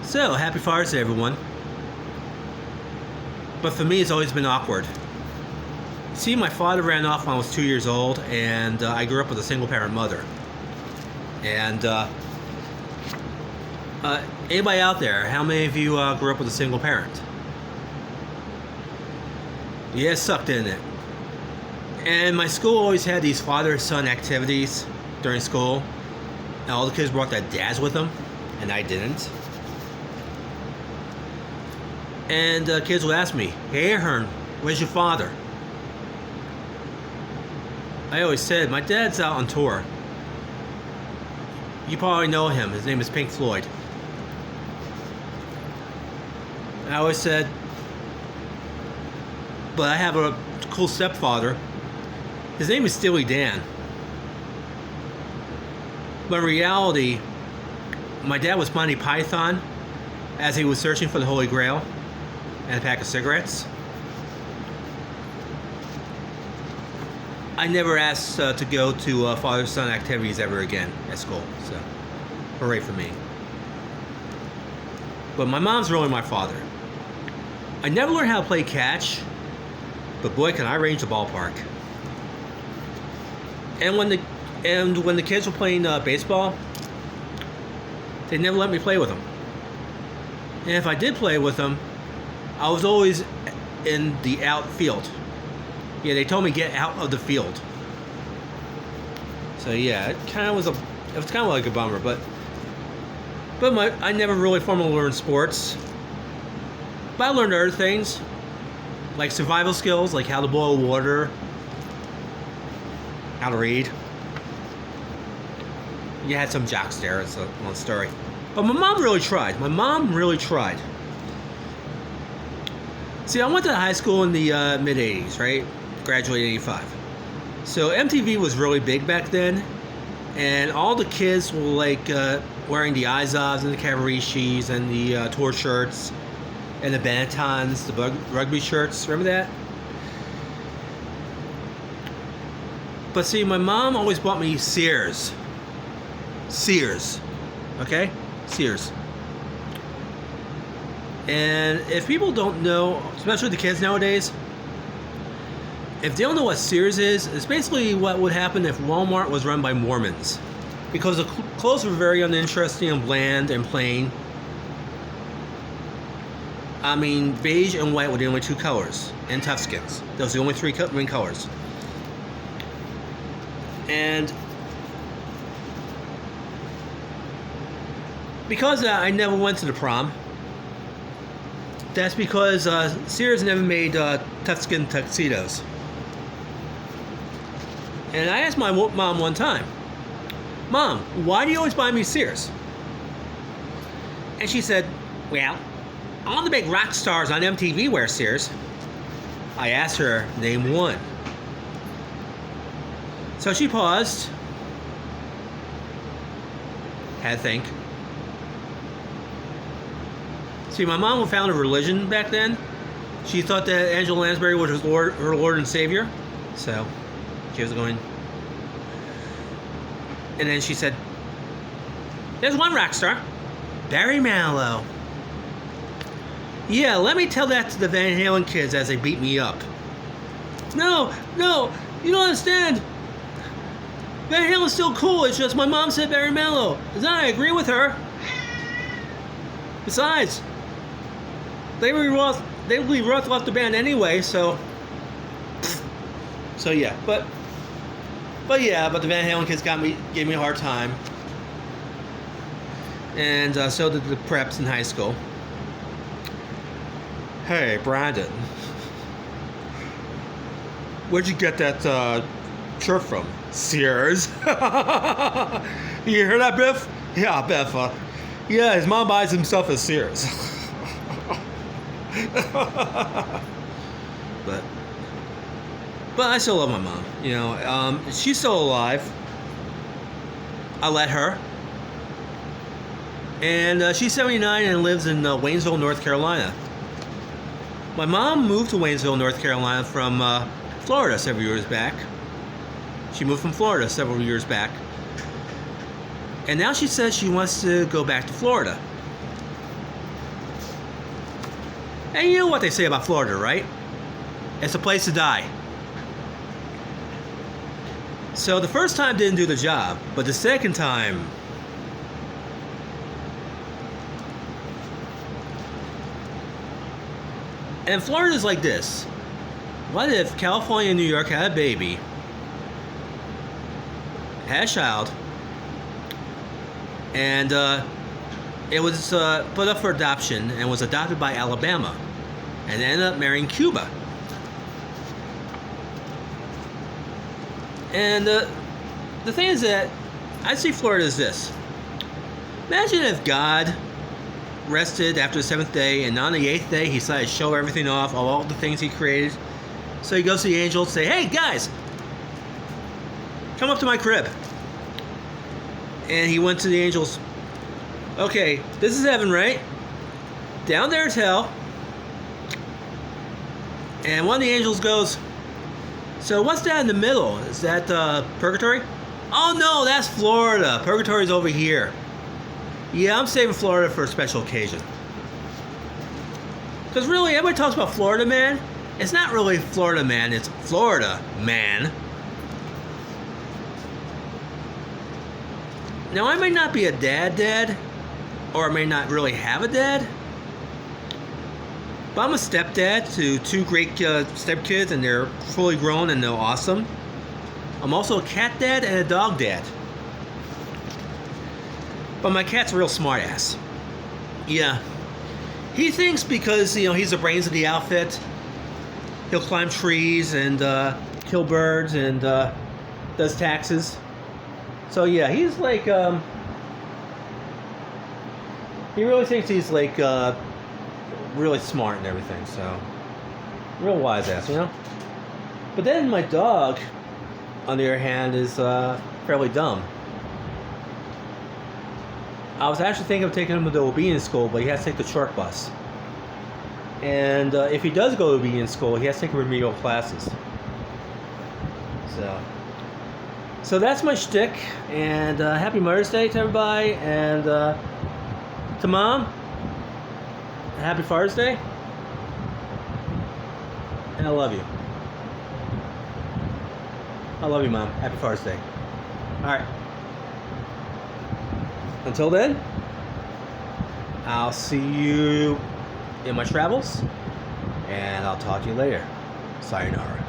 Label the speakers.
Speaker 1: So, happy Father's Day, everyone. But for me, it's always been awkward. See, my father ran off when I was 2 years old, and I grew up with a single-parent mother. And anybody out there, how many of you grew up with a single parent? Yeah, it sucked, didn't it? And my school always had these father-son activities during school, and all the kids brought their dads with them, and I didn't. And kids would ask me, "Hey, Ahern, where's your father?" I always said, "My dad's out on tour. You probably know him. His name is Pink Floyd." I always said, "But I have a cool stepfather. His name is Steely Dan." But in reality, my dad was Monty Python as he was searching for the Holy Grail and a pack of cigarettes. I never asked to go to father-son activities ever again at school, so hooray for me. But my mom's really my father. I never learned how to play catch, but boy, can I range the ballpark. And when the kids were playing baseball, they never let me play with them. And if I did play with them, I was always in the outfield. Yeah, they told me get out of the field. So yeah, it was kind of like a bummer, but I never really formally learned sports. But I learned other things, like survival skills, like how to boil water, how to read. You had some jocks there, it's a long story. But my mom really tried. See, I went to high school in the mid-'80s, right? Graduated in 85. So MTV was really big back then, and all the kids were like wearing the Izod's and the Cavariccis and the tour shirts and the Benettons, the rugby shirts. Remember that? But see, my mom always bought me Sears. Okay? Sears. And if people don't know, especially the kids nowadays, if they don't know what Sears is, it's basically what would happen if Walmart was run by Mormons. Because the clothes were very uninteresting and bland and plain. I mean, beige and white were the only two colors, and toughskins. Those were the only three main colors. And because I never went to the prom, that's because Sears never made toughskin tuxedos. And I asked my mom one time, "Mom, why do you always buy me Sears?" And she said, "Well, all the big rock stars on MTV wear Sears." I asked her, "Name one." So she paused, had to think. See, my mom found a religion back then. She thought that Angela Lansbury was her Lord and Savior. So she was going. And then she said, "There's one rock star, Barry Manilow." "Yeah, let me tell that to the Van Halen kids as they beat me up." No, you don't understand. Van Halen's still cool, it's just my mom said Barry Manilow. And I agree with her. Besides, Larry Roth left the band anyway, so yeah. But the Van Halen kids gave me a hard time, and so did the preps in high school. "Hey, Brandon, where'd you get that shirt from?" "Sears." "You hear that, Biff?" "Yeah, Biff. Yeah, his mom buys himself at Sears." But I still love my mom. You know, she's still alive. I let her. And she's 79 and lives in Waynesville, North Carolina. My mom moved to Waynesville, North Carolina from Florida several years back. She moved from Florida several years back. And now she says she wants to go back to Florida. And you know what they say about Florida, right? It's a place to die. So the first time didn't do the job, but the second time... And Florida's like this. What if California and New York had a baby, had a child, and it was put up for adoption and was adopted by Alabama and ended up marrying Cuba? And the thing is that I see Florida as this. Imagine if God rested after the seventh day, and on the eighth day he decided to show everything off, all the things he created. So he goes to the angels and say, hey guys, come up to my crib. And he went to the angels. Okay, this is heaven, right? Down there is hell. And one of the angels goes, so what's that in the middle? Is that purgatory? Oh no, that's Florida. Purgatory's over here. Yeah, I'm saving Florida for a special occasion. Because really, everybody talks about Florida Man. It's not really Florida Man, it's Florida Man. Now, I may not be a dad, or I may not really have a dad, but I'm a stepdad to two great stepkids, and they're fully grown and they're awesome. I'm also a cat dad and a dog dad. But my cat's a real smart ass. Yeah. He thinks because, he's the brains of the outfit, he'll climb trees and kill birds and does taxes. So yeah, he's like, he really thinks he's like really smart and everything, so real wise ass, But then my dog, on the other hand, is fairly dumb. I was actually thinking of taking him to the obedience school, but he has to take the short bus. And if he does go to obedience school, he has to take remedial classes. So that's my shtick. And happy Mother's Day to everybody. And to Mom, happy Father's Day. And I love you. I love you, Mom. Happy Father's Day. Alright. Until then, I'll see you in my travels, and I'll talk to you later. Sayonara.